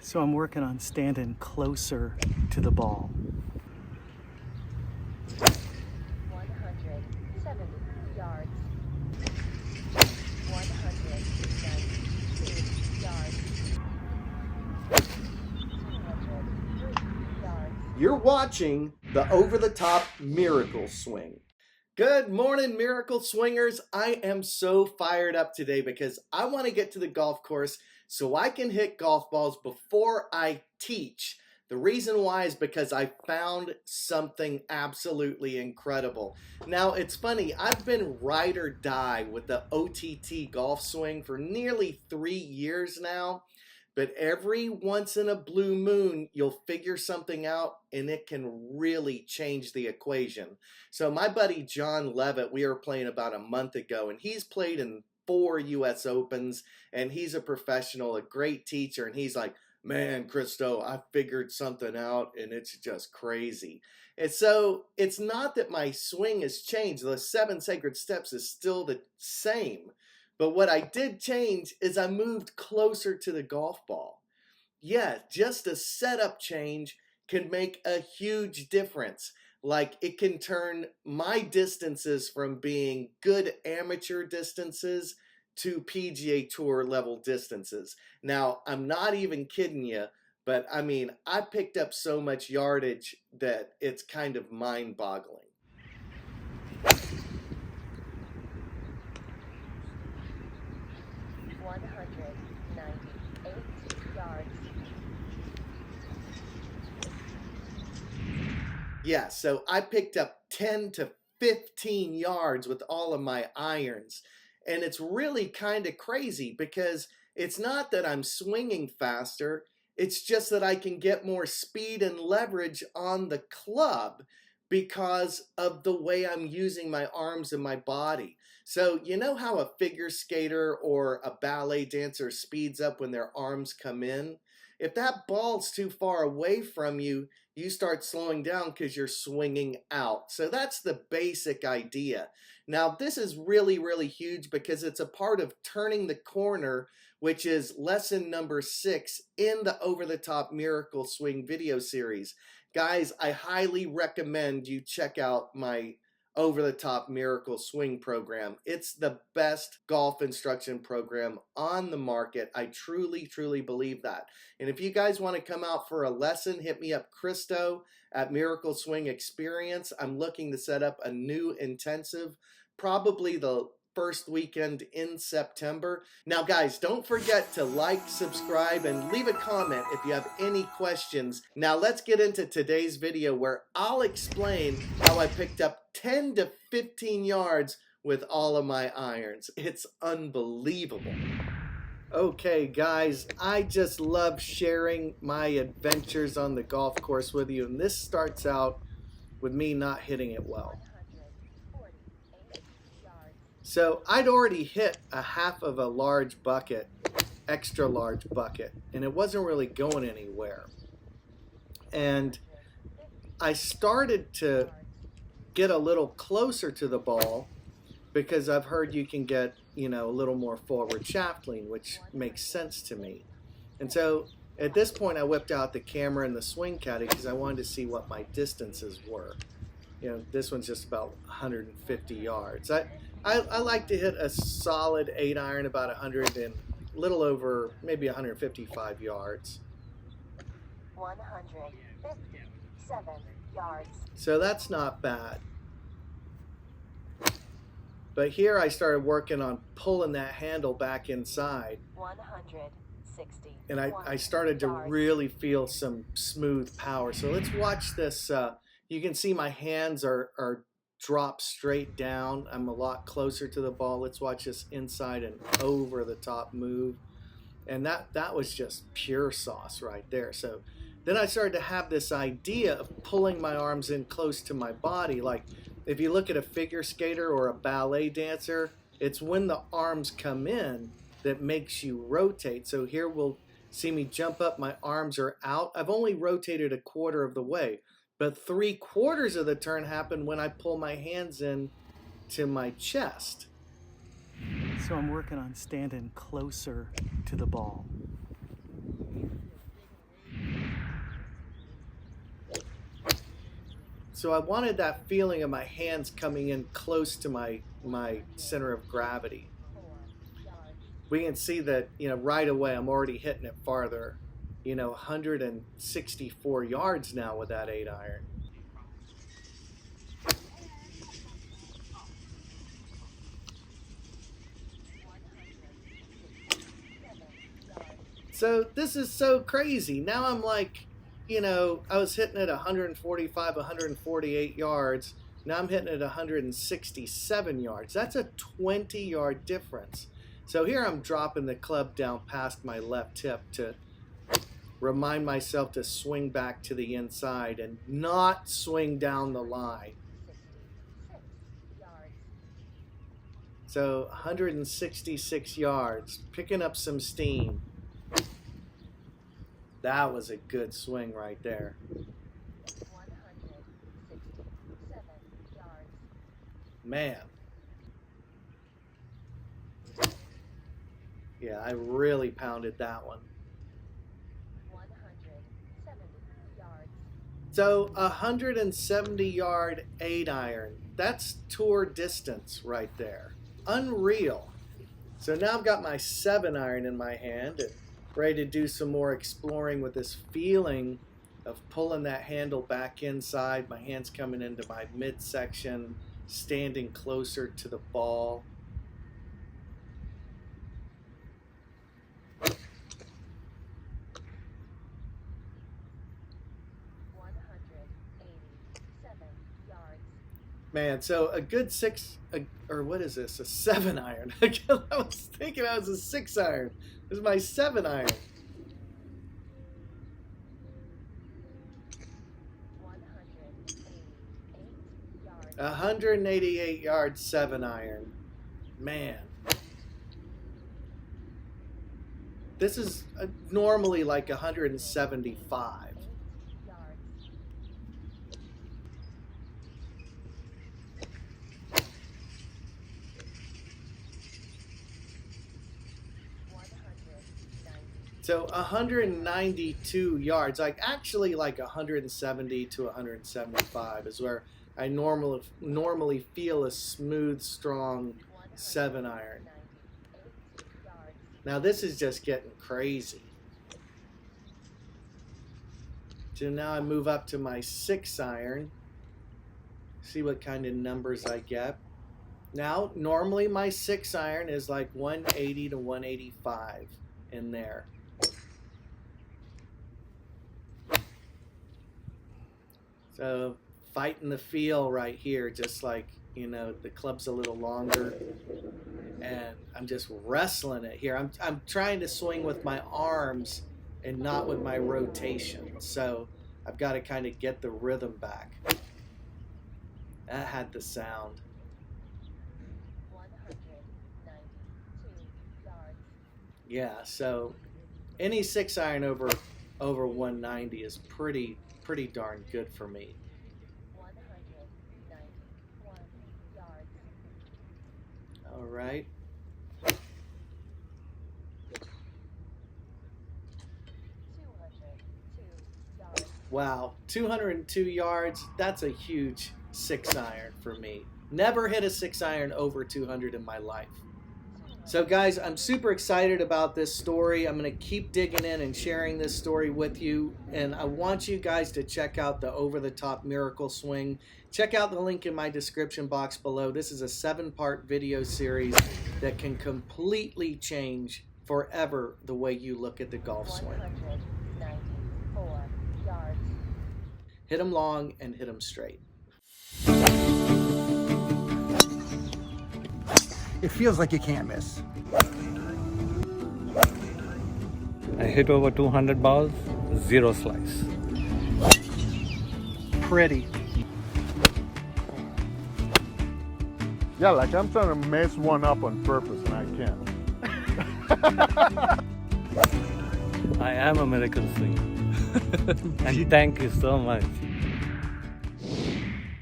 So I'm working on standing closer to the ball. 170 yards. 192 yards. 203 yards. You're watching the Over the Top Miracle Swing. Good morning, Miracle Swingers. I am so fired up today because I want to get to the golf course so I can hit golf balls before I teach. The reason why is because I found something absolutely incredible. Now, it's funny, I've been ride or die with the OTT golf swing for nearly 3 years now. But every once in a blue moon, you'll figure something out and it can really change the equation. So my buddy John Levitt, we were playing about a month ago, and he's played in 4 US Opens, and he's a professional, a great teacher, and he's like, man, Christo, I figured something out and it's just crazy. And so it's not that my swing has changed. The 7 sacred steps is still the same. But what I did change is I moved closer to the golf ball. Yeah, just a setup change can make a huge difference. Like, it can turn my distances from being good amateur distances to PGA Tour level distances. Now, I'm not even kidding you, but I mean, I picked up so much yardage that it's kind of mind-boggling. 198 yards. Yeah, so I picked up 10 to 15 yards with all of my irons. And it's really kind of crazy because it's not that I'm swinging faster. It's just that I can get more speed and leverage on the club because of the way I'm using my arms and my body. So you know how a figure skater or a ballet dancer speeds up when their arms come in? If that ball's too far away from you, you start slowing down because you're swinging out. So that's the basic idea. Now, this is really, really huge because it's a part of turning the corner, which is lesson number 6 in the Over the Top Miracle Swing video series. Guys, I highly recommend you check out my Over the Top Miracle Swing program. It's the best golf instruction program on the market. I truly, truly believe that. And if you guys want to come out for a lesson, hit me up, Christo at Miracle Swing Experience. I'm looking to set up a new intensive, probably the first weekend in September. Now, guys, don't forget to like, subscribe, and leave a comment if you have any questions. Now, let's get into today's video where I'll explain how I picked up 10 to 15 yards with all of my irons. It's unbelievable. Okay, guys, I just love sharing my adventures on the golf course with you, and this starts out with me not hitting it well. 148 yards. So I'd already hit a half of a large bucket, extra large bucket, and it wasn't really going anywhere. And I started to get a little closer to the ball because I've heard you can get, a little more forward shaft lean, which makes sense to me. And so at this point, I whipped out the camera and the swing caddy because I wanted to see what my distances were. This one's just about 150 yards. I like to hit a solid 8-iron about 100 and a little over maybe 155 yards. 157 yards. So that's not bad. But here I started working on pulling that handle back inside. 160. And I started to really feel some smooth power. So let's watch this. You can see my hands are dropped straight down. I'm a lot closer to the ball. Let's watch this inside and over the top move. And that was just pure sauce right there. So then I started to have this idea of pulling my arms in close to my body. Like if you look at a figure skater or a ballet dancer, it's when the arms come in that makes you rotate. So here we'll see me jump up, my arms are out. I've only rotated a quarter of the way, but 3/4 of the turn happened when I pull my hands in to my chest. So I'm working on standing closer to the ball. So I wanted that feeling of my hands coming in close to my center of gravity. We can see that, right away I'm already hitting it farther. 164 yards now with that 8-iron. So this is so crazy. Now I'm like, I was hitting it 145, 148 yards. Now I'm hitting it 167 yards. That's a 20-yard difference. So here I'm dropping the club down past my left tip to remind myself to swing back to the inside and not swing down the line. So 166 yards, picking up some steam. That was a good swing right there. 167 yards. Man. Yeah, I really pounded that one. 170 yards. So 170-yard 8-iron. That's tour distance right there. Unreal. So now I've got my 7-iron in my hand and ready to do some more exploring with this feeling of pulling that handle back inside, my hands coming into my midsection, standing closer to the ball. Man, so a good or what is this? A 7-iron. I was thinking I was a 6-iron. This is my 7-iron. 188 yard 7-iron. Man. This is normally like 175. So 192 yards, like actually like 170 to 175 is where I normally feel a smooth, strong 7-iron. Now this is just getting crazy. So now I move up to my 6-iron. See what kind of numbers I get. Now normally my 6-iron is like 180 to 185 in there. So fighting the feel right here, just like, the club's a little longer and I'm just wrestling it here. I'm trying to swing with my arms and not with my rotation. So I've got to kind of get the rhythm back. That had the sound. 192 yards. Yeah, so any 6-iron over 190 is pretty darn good for me. 191 yards. All right. 202 yards. Wow, 202 yards. That's a huge 6-iron for me. Never hit a 6-iron over 200 in my life. So guys, I'm super excited about this story. I'm going to keep digging in and sharing this story with you. And I want you guys to check out the Over the Top Miracle Swing. Check out the link in my description box below. This is a 7-part video series that can completely change forever the way you look at the golf swing. 194 yards. Hit them long and hit them straight. It feels like you can't miss. I hit over 200 balls, 0 slice. Pretty. Yeah, like I'm trying to mess one up on purpose and I can't. I am a miracle swinger. And thank you so much.